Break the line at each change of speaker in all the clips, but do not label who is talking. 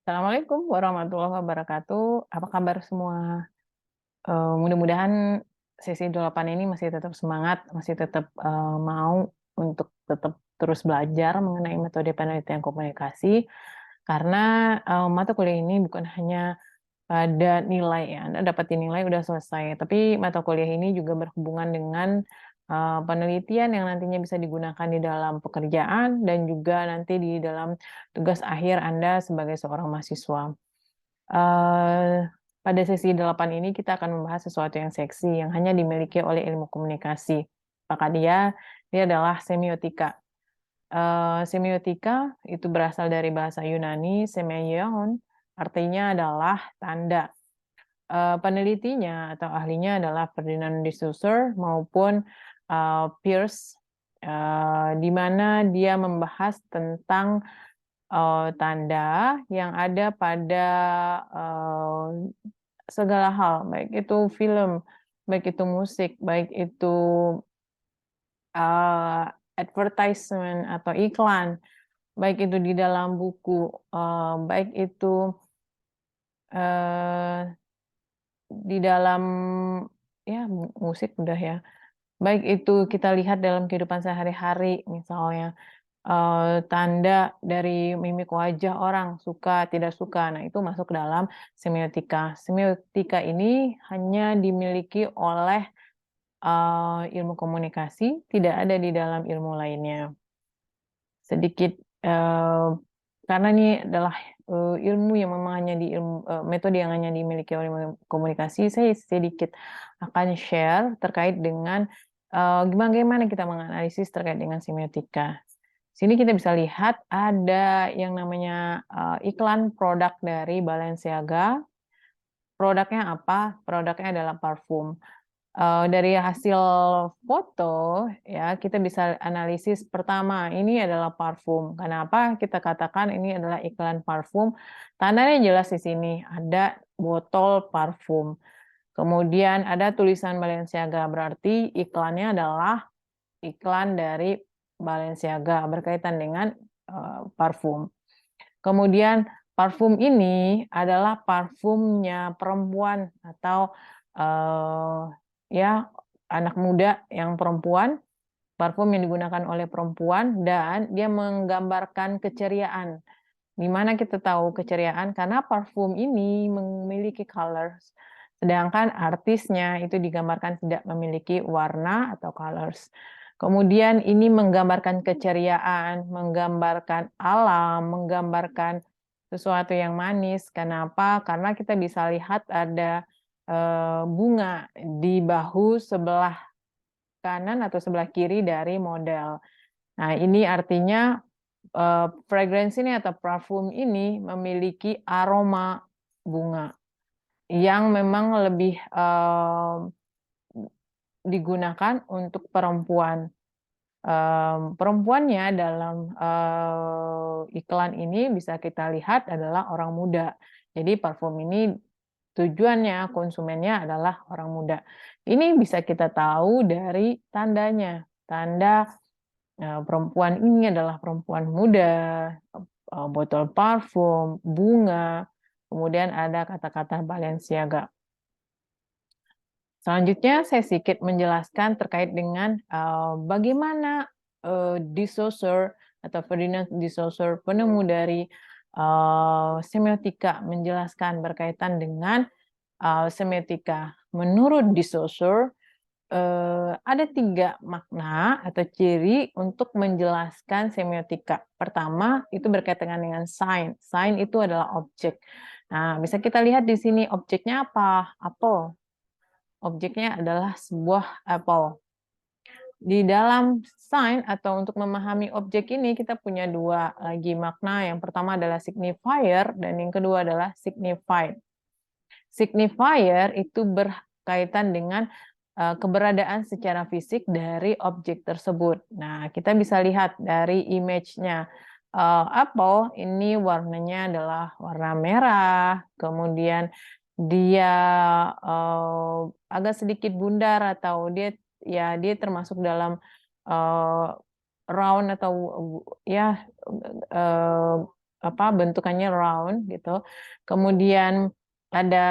Assalamualaikum warahmatullahi wabarakatuh. Apa kabar semua? Mudah-mudahan sesi 8 ini masih tetap semangat, masih tetap mau untuk tetap terus belajar mengenai metode penelitian komunikasi. Karena mata kuliah ini bukan hanya pada nilai ya, Anda dapatin nilai udah selesai, tapi mata kuliah ini juga berhubungan dengan penelitian yang nantinya bisa digunakan di dalam pekerjaan dan juga nanti di dalam tugas akhir Anda sebagai seorang mahasiswa. Eee, pada sesi 8 ini kita akan membahas sesuatu yang seksi, yang hanya dimiliki oleh ilmu komunikasi. Maka dia adalah semiotika. Semiotika itu berasal dari bahasa Yunani semeion, artinya adalah tanda. Penelitinya atau ahlinya adalah Ferdinand de Saussure maupun, Peirce, di mana dia membahas tentang tanda yang ada pada, segala hal, baik itu film, baik itu musik, baik itu, eee, advertisement atau iklan, baik itu di dalam buku, baik itu, eee, di dalam ya musik udah ya, baik itu kita lihat dalam kehidupan sehari-hari misalnya. Tanda dari mimik wajah orang, suka, tidak suka. Nah, itu masuk dalam semiotika. Semiotika ini hanya dimiliki oleh, ilmu komunikasi, tidak ada di dalam ilmu lainnya. Sedikit, karena ini adalah, ilmu yang memang hanya metode yang hanya dimiliki oleh komunikasi, saya sedikit akan share terkait dengan, bagaimana kita menganalisis terkait dengan semiotika. Sini kita bisa lihat ada yang namanya, iklan produk dari Balenciaga. Produknya apa? Produknya adalah parfum. Dari hasil foto ya, kita bisa analisis pertama, ini adalah parfum. Kenapa kita katakan ini adalah iklan parfum? Tandanya jelas di sini, ada botol parfum. Kemudian ada tulisan Balenciaga, berarti iklannya adalah iklan dari Balenciaga berkaitan dengan, parfum. Kemudian parfum ini adalah parfumnya perempuan atau, eee, ya anak muda yang perempuan, parfum yang digunakan oleh perempuan dan dia menggambarkan keceriaan. Di mana kita tahu keceriaan? Karena parfum ini memiliki colors, sedangkan artisnya itu digambarkan tidak memiliki warna atau colors. Kemudian ini menggambarkan keceriaan, menggambarkan alam, menggambarkan sesuatu yang manis. Kenapa? Karena kita bisa lihat ada, bunga di bahu sebelah kanan atau sebelah kiri dari model. Nah, ini artinya fragrance ini atau parfum ini memiliki aroma bunga yang memang lebih, digunakan untuk perempuan. Perempuannya dalam, iklan ini bisa kita lihat adalah orang muda. Jadi parfum ini tujuannya, konsumennya adalah orang muda. Ini bisa kita tahu dari tandanya. Tanda perempuan ini adalah perempuan muda, botol parfum, bunga, kemudian ada kata-kata Balenciaga. Selanjutnya saya sedikit menjelaskan terkait dengan, bagaimana, de Saussure atau Ferdinand de Saussure, penemu dari, semiotika menjelaskan berkaitan dengan, semiotika. Menurut de Saussure, ada 3 makna atau ciri untuk menjelaskan semiotika. Pertama, itu berkaitan dengan sign. Sign itu adalah objek. Nah, bisa kita lihat di sini objeknya apa? Apel. Objeknya adalah sebuah apel. Di dalam sign atau untuk memahami objek ini kita punya 2 lagi makna. Yang pertama adalah signifier dan yang kedua adalah signified. Signifier itu berkaitan dengan, keberadaan secara fisik dari objek tersebut. Nah, kita bisa lihat dari image-nya, apel ini warnanya adalah warna merah, kemudian dia, agak sedikit bundar atau dia termasuk dalam, eee, round atau ya, eee bentukannya round gitu. Kemudian ada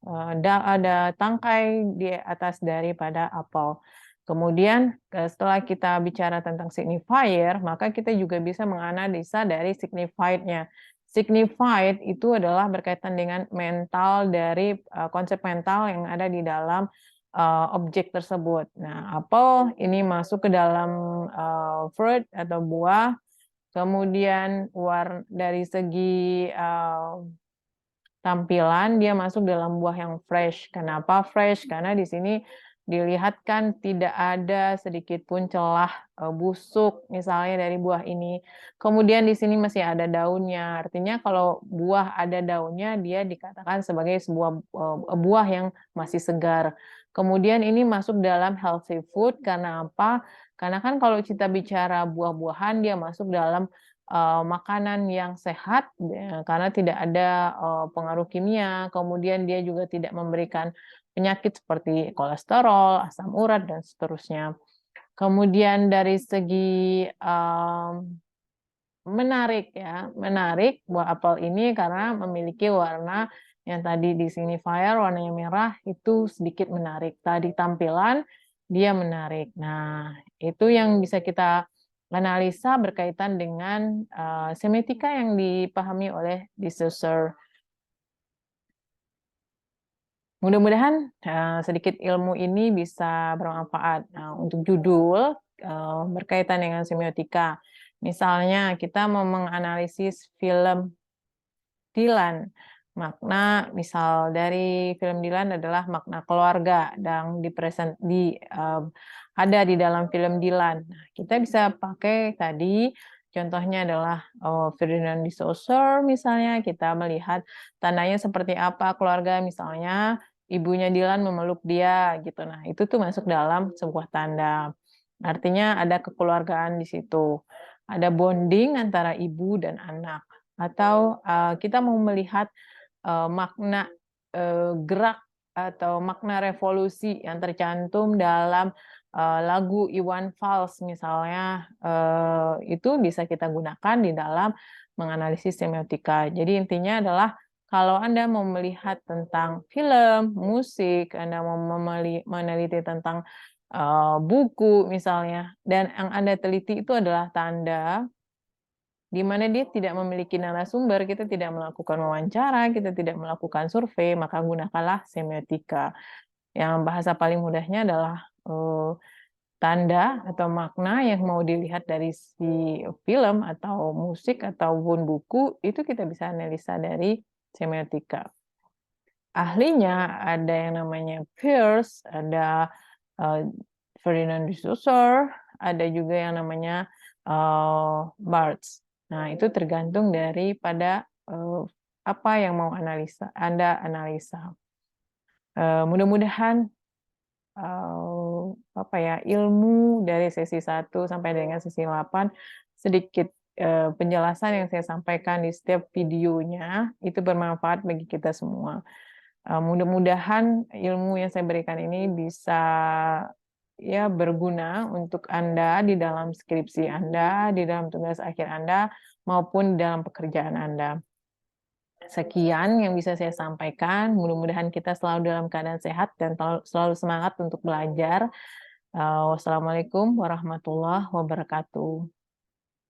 ada tangkai di atas daripada apel. Kemudian setelah kita bicara tentang signifier, maka kita juga bisa menganalisa dari signified-nya. Signified itu adalah berkaitan dengan mental dari konsep mental yang ada di dalam objek tersebut. Nah, apel ini masuk ke dalam fruit atau buah. Kemudian dari segi tampilan dia masuk dalam buah yang fresh. Kenapa fresh? Karena di sini dilihat kan tidak ada sedikit pun celah busuk misalnya dari buah ini. Kemudian di sini masih ada daunnya. Artinya kalau buah ada daunnya dia dikatakan sebagai sebuah buah yang masih segar. Kemudian ini masuk dalam healthy food karena apa? Karena kan kalau kita bicara buah-buahan dia masuk dalam makanan yang sehat karena tidak ada pengaruh kimia, kemudian dia juga tidak memberikan penyakit seperti kolesterol, asam urat, dan seterusnya. Kemudian dari segi menarik buah apel ini karena memiliki warna yang tadi di signifier warnanya merah itu sedikit menarik. Tadi tampilan dia menarik. Nah, itu yang bisa kita analisa berkaitan dengan semiotika yang dipahami oleh de Saussure. Mudah-mudahan sedikit ilmu ini bisa bermanfaat. Nah, untuk judul berkaitan dengan semiotika, misalnya kita mau menganalisis film Dylan. Makna misal dari film Dylan adalah makna keluarga dan ada di dalam film Dylan. Nah, kita bisa pakai tadi contohnya adalah Ferdinand de Saussure misalnya kita melihat tandanya seperti apa keluarga misalnya ibunya Dylan memeluk dia gitu. Nah, itu tuh masuk dalam sebuah tanda. Artinya ada kekeluargaan di situ. Ada bonding antara ibu dan anak atau kita mau melihat makna gerak atau makna revolusi yang tercantum dalam lagu Iwan Fals misalnya itu bisa kita gunakan di dalam menganalisis semiotika. Jadi intinya adalah kalau Anda mau melihat tentang film, musik, Anda mau meneliti tentang buku misalnya, dan yang Anda teliti itu adalah tanda di mana dia tidak memiliki narasumber, kita tidak melakukan wawancara, kita tidak melakukan survei, maka gunakanlah semiotika. Yang bahasa paling mudahnya adalah tanda atau makna yang mau dilihat dari si film atau musik ataupun buku, itu kita bisa analisa dari semiotika. Ahlinya ada yang namanya Peirce, ada Ferdinand de Saussure, ada juga yang namanya Barthes. Nah, itu tergantung daripada apa yang mau Anda analisa. Mudah-mudahan ilmu dari sesi 1 sampai dengan sesi 8 sedikit penjelasan yang saya sampaikan di setiap videonya itu bermanfaat bagi kita semua. Mudah-mudahan ilmu yang saya berikan ini bisa ya berguna untuk Anda di dalam skripsi Anda, di dalam tugas akhir Anda, maupun dalam pekerjaan Anda. Sekian yang bisa saya sampaikan. Mudah-mudahan kita selalu dalam keadaan sehat dan selalu semangat untuk belajar. Wassalamualaikum warahmatullahi wabarakatuh.